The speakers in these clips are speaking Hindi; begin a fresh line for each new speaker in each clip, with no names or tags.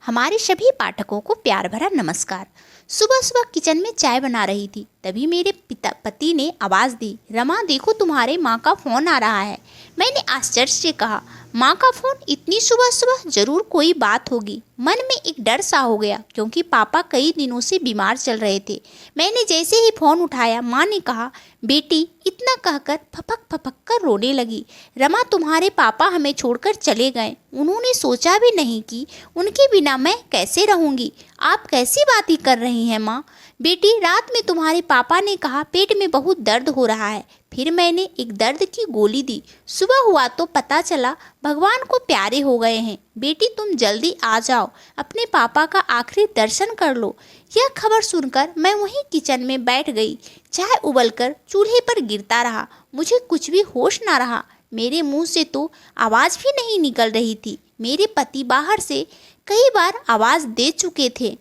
हमारे सभी पाठकों को प्यार भरा नमस्कार। सुबह सुबह किचन में चाय बना रही थी, तभी मेरे पति ने आवाज़ दी, रमा देखो तुम्हारे माँ का फ़ोन आ रहा है। मैंने आश्चर्य से कहा, माँ का फ़ोन इतनी सुबह सुबह? ज़रूर कोई बात होगी। मन में एक डर सा हो गया क्योंकि पापा कई दिनों से बीमार चल रहे थे। मैंने जैसे ही फ़ोन उठाया, माँ ने कहा, बेटी, इतना कहकर फपक फपक कर रोने लगी। रमा तुम्हारे पापा हमें छोड़कर चले गए। उन्होंने सोचा भी नहीं कि उनके बिना मैं कैसे रहूँगी। आप कैसी बातें कर रही हैं माँ? बेटी, रात में तुम्हारे पापा ने कहा पेट में बहुत दर्द हो रहा है। फिर मैंने एक दर्द की गोली दी। सुबह हुआ तो पता चला भगवान को प्यारे हो गए हैं। बेटी तुम जल्दी आ जाओ, अपने पापा का आखिरी दर्शन कर लो। यह खबर सुनकर मैं वहीं किचन में बैठ गई। चाय उबलकर चूल्हे पर गिरता रहा। मुझे कुछ भी होश ना रहा। मेरे मुंह से तो आवाज़ भी नहीं निकल रही थी। मेरे पति बाहर से कई बार आवाज़ दे चुके थे,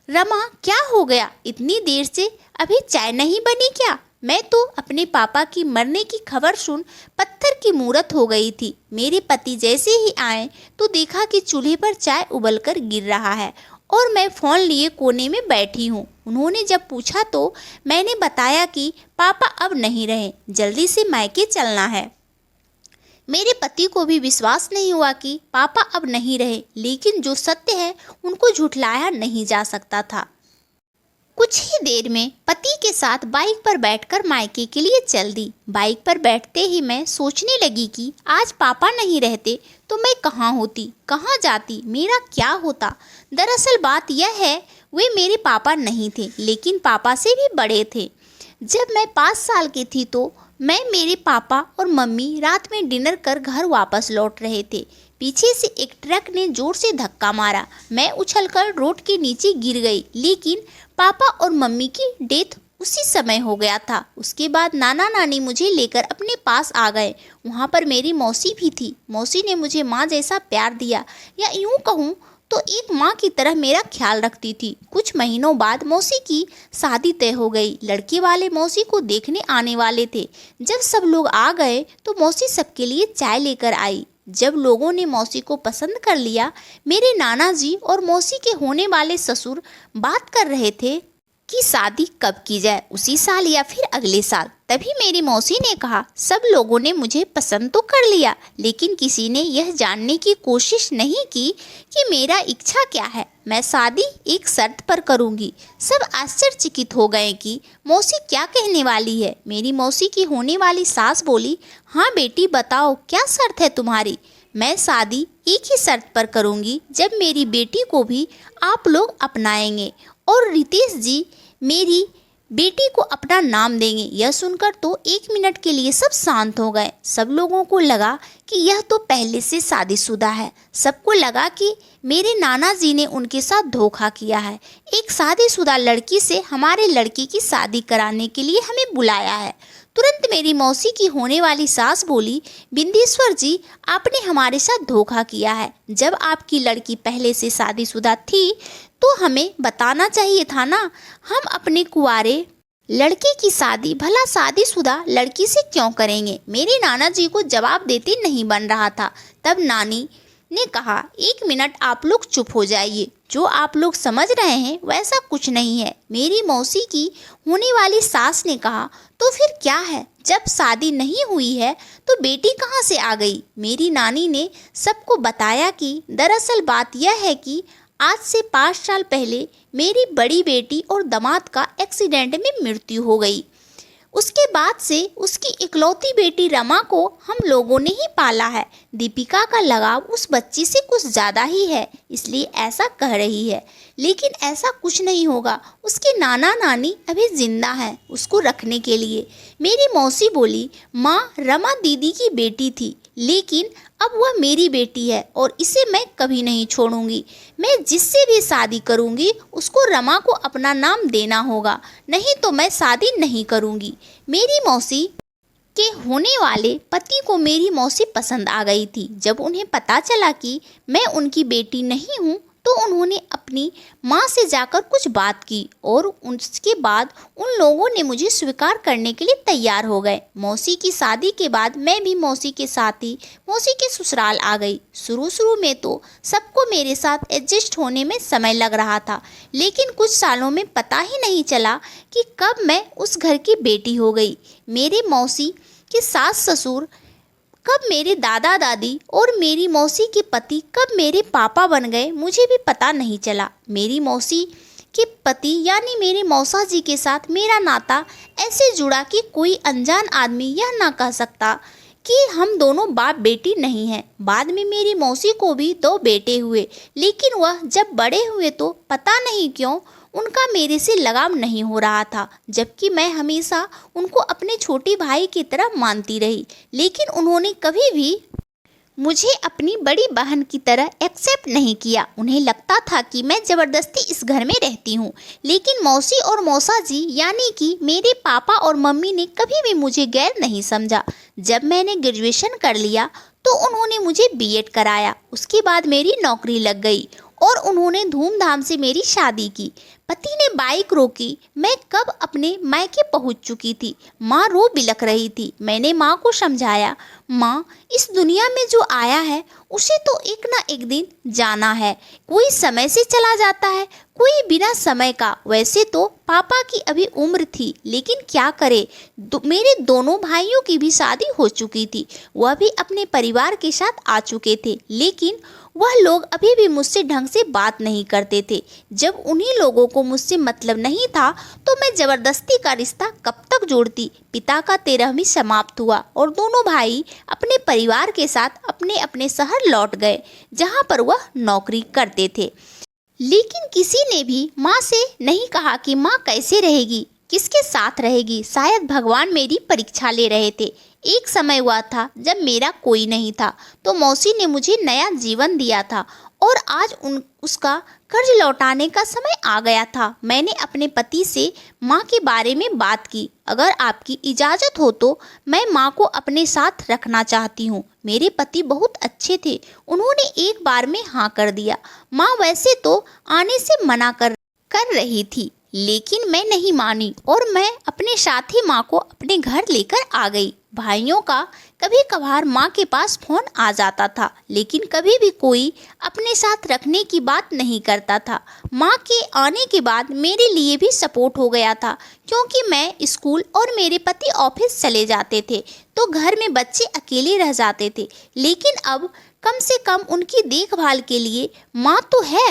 रमा क्या हो गया? इतनी देर से अभी चाय नहीं बनी क्या? मैं तो अपने पापा की मरने की खबर सुन पत्थर की मूरत हो गई थी। मेरे पति जैसे ही आए तो देखा कि चूल्हे पर चाय उबलकर गिर रहा है और मैं फ़ोन लिए कोने में बैठी हूँ। उन्होंने जब पूछा तो मैंने बताया कि पापा अब नहीं रहे, जल्दी से मायके चलना है। मेरे पति को भी विश्वास नहीं हुआ कि पापा अब नहीं रहे, लेकिन जो सत्य है उनको झुठलाया नहीं जा सकता था। कुछ ही देर में पति के साथ बाइक पर बैठकर मायके के लिए चल दी। बाइक पर बैठते ही मैं सोचने लगी कि आज पापा नहीं रहते तो मैं कहाँ होती, कहाँ जाती, मेरा क्या होता। दरअसल बात यह है, वे मेरे पापा नहीं थे, लेकिन पापा से भी बड़े थे। जब मैं 5 साल की थी तो मैं, मेरे पापा और मम्मी रात में डिनर कर घर वापस लौट रहे थे। पीछे से एक ट्रक ने जोर से धक्का मारा। मैं उछलकर रोड के नीचे गिर गई, लेकिन पापा और मम्मी की डेथ उसी समय हो गया था। उसके बाद नाना नानी मुझे लेकर अपने पास आ गए। वहाँ पर मेरी मौसी भी थी। मौसी ने मुझे माँ जैसा प्यार दिया, या यूँ कहूँ तो एक माँ की तरह मेरा ख्याल रखती थी। कुछ महीनों बाद मौसी की शादी तय हो गई। लड़के वाले मौसी को देखने आने वाले थे। जब सब लोग आ गए तो मौसी सबके लिए चाय लेकर आई। जब लोगों ने मौसी को पसंद कर लिया, मेरे नाना जी और मौसी के होने वाले ससुर बात कर रहे थे कि शादी कब की जाए, उसी साल या फिर अगले साल। तभी मेरी मौसी ने कहा, सब लोगों ने मुझे पसंद तो कर लिया, लेकिन किसी ने यह जानने की कोशिश नहीं की कि मेरा इच्छा क्या है। मैं शादी एक शर्त पर करूंगी। सब आश्चर्यचकित हो गए कि मौसी क्या कहने वाली है। मेरी मौसी की होने वाली सास बोली, हाँ बेटी बताओ क्या शर्त है तुम्हारी? मैं शादी एक ही शर्त पर करूंगी, जब मेरी बेटी को भी आप लोग अपनाएंगे और रितेश जी मेरी बेटी को अपना नाम देंगे। यह सुनकर तो 1 मिनट के लिए सब शांत हो गए। सब लोगों को लगा कि यह तो पहले से शादीशुदा है। सबको लगा कि मेरे नाना जी ने उनके साथ धोखा किया है। एक शादीशुदा लड़की से हमारे लड़की की शादी कराने के लिए हमें बुलाया है। तुरंत मेरी मौसी की होने वाली सास बोली, बिंदेश्वर जी आपने हमारे साथ धोखा किया है। जब आपकी लड़की पहले से शादीशुदा थी तो हमें बताना चाहिए था ना। हम अपने कुंवारे लड़के की शादी भला शादीशुदा लड़की से क्यों करेंगे? मेरे नाना जी को जवाब देते नहीं बन रहा था। तब नानी ने कहा, 1 मिनट आप लोग चुप हो जाइए। जो आप लोग समझ रहे हैं वैसा कुछ नहीं है। मेरी मौसी की होने वाली सास ने कहा, तो फिर क्या है? जब शादी नहीं हुई है तो बेटी कहाँ से आ गई? मेरी नानी ने सबको बताया कि दरअसल बात यह है कि आज से 5 साल पहले मेरी बड़ी बेटी और दामाद का एक्सीडेंट में मृत्यु हो गई। उसके बाद से उसकी इकलौती बेटी रमा को हम लोगों ने ही पाला है। दीपिका का लगाव उस बच्ची से कुछ ज़्यादा ही है, इसलिए ऐसा कह रही है, लेकिन ऐसा कुछ नहीं होगा। उसके नाना नानी अभी जिंदा हैं उसको रखने के लिए। मेरी मौसी बोली, माँ रमा दीदी की बेटी थी, लेकिन अब वह मेरी बेटी है और इसे मैं कभी नहीं छोड़ूंगी। मैं जिससे भी शादी करूंगी उसको रमा को अपना नाम देना होगा, नहीं तो मैं शादी नहीं करूंगी। मेरी मौसी के होने वाले पति को मेरी मौसी पसंद आ गई थी। जब उन्हें पता चला कि मैं उनकी बेटी नहीं हूँ तो उन्होंने अपनी माँ से जाकर कुछ बात की और उसके बाद उन लोगों ने मुझे स्वीकार करने के लिए तैयार हो गए। मौसी की शादी के बाद मैं भी मौसी के साथ ही मौसी के ससुराल आ गई। शुरू में तो सबको मेरे साथ एडजस्ट होने में समय लग रहा था, लेकिन कुछ सालों में पता ही नहीं चला कि कब मैं उस घर की बेटी हो गई। मेरे मौसी के सास ससुर कब मेरे दादा दादी और मेरी मौसी के पति कब मेरे पापा बन गए, मुझे भी पता नहीं चला। मेरी मौसी के पति यानी मेरे मौसा जी के साथ मेरा नाता ऐसे जुड़ा कि कोई अनजान आदमी यह ना कह सकता कि हम दोनों बाप बेटी नहीं हैं। बाद में मेरी मौसी को भी 2 बेटे हुए, लेकिन वह जब बड़े हुए तो पता नहीं क्यों उनका मेरे से लगाव नहीं हो रहा था, जबकि मैं हमेशा उनको अपने छोटे भाई की तरह मानती रही। लेकिन उन्होंने कभी भी मुझे अपनी बड़ी बहन की तरह एक्सेप्ट नहीं किया। उन्हें लगता था कि मैं ज़बरदस्ती इस घर में रहती हूँ। लेकिन मौसी और मौसा जी यानी कि मेरे पापा और मम्मी ने कभी भी मुझे गैर नहीं समझा। जब मैंने ग्रेजुएशन कर लिया तो उन्होंने मुझे बीएड कराया। उसके बाद मेरी नौकरी लग गई और उन्होंने धूमधाम से मेरी शादी की। पति ने बाइक रोकी। मैं कब अपने मायके पहुंच चुकी थी। माँ रो बिलख रही थी। मैंने माँ को समझाया, माँ इस दुनिया में जो आया है उसे तो एक ना एक दिन जाना है। कोई समय से चला जाता है, कोई बिना समय का। वैसे तो पापा की अभी उम्र थी, लेकिन क्या करे, मेरे दोनों भाइयों की भी शादी हो चुकी थी। वह भी अपने परिवार के साथ आ चुके थे, लेकिन वह लोग अभी भी मुझसे ढंग से बात नहीं करते थे। जब उन्हीं लोगों को मुझसे मतलब नहीं था तो मैं ज़बरदस्ती का रिश्ता कब तक जोड़ती। पिता का 13वीं समाप्त हुआ और दोनों भाई अपने परिवार के साथ अपने अपने शहर लौट गए, जहां पर वह नौकरी करते थे। लेकिन किसी ने भी माँ से नहीं कहा कि माँ कैसे रहेगी, किसके साथ रहेगी। शायद भगवान मेरी परीक्षा ले रहे थे। एक समय हुआ था जब मेरा कोई नहीं था, तो मौसी ने मुझे नया जीवन दिया था और आज उसका कर्ज लौटाने का समय आ गया था। मैंने अपने पति से माँ के बारे में बात की। अगर आपकी इजाज़त हो तो मैं माँ को अपने साथ रखना चाहती हूँ। मेरे पति बहुत अच्छे थे, उन्होंने एक बार में हाँ कर दिया। माँ वैसे तो आने से मना कर रही थी, लेकिन मैं नहीं मानी और मैं अपने साथ ही माँ को अपने घर लेकर आ गई। भाइयों का कभी कभार माँ के पास फोन आ जाता था, लेकिन कभी भी कोई अपने साथ रखने की बात नहीं करता था। माँ के आने के बाद मेरे लिए भी सपोर्ट हो गया था, क्योंकि मैं स्कूल और मेरे पति ऑफिस चले जाते थे तो घर में बच्चे अकेले रह जाते थे। लेकिन अब कम से कम उनकी देखभाल के लिए माँ तो है।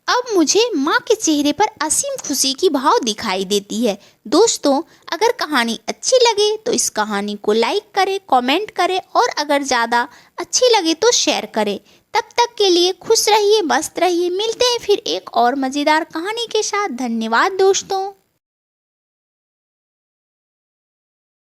अब मुझे माँ के चेहरे पर असीम खुशी की भाव दिखाई देती है। दोस्तों, अगर कहानी अच्छी लगे तो इस कहानी को लाइक करें, कमेंट करें और अगर ज़्यादा अच्छी लगे तो शेयर करें। तब तक के लिए खुश रहिए, मस्त रहिए। मिलते हैं फिर एक और मज़ेदार कहानी के साथ। धन्यवाद दोस्तों।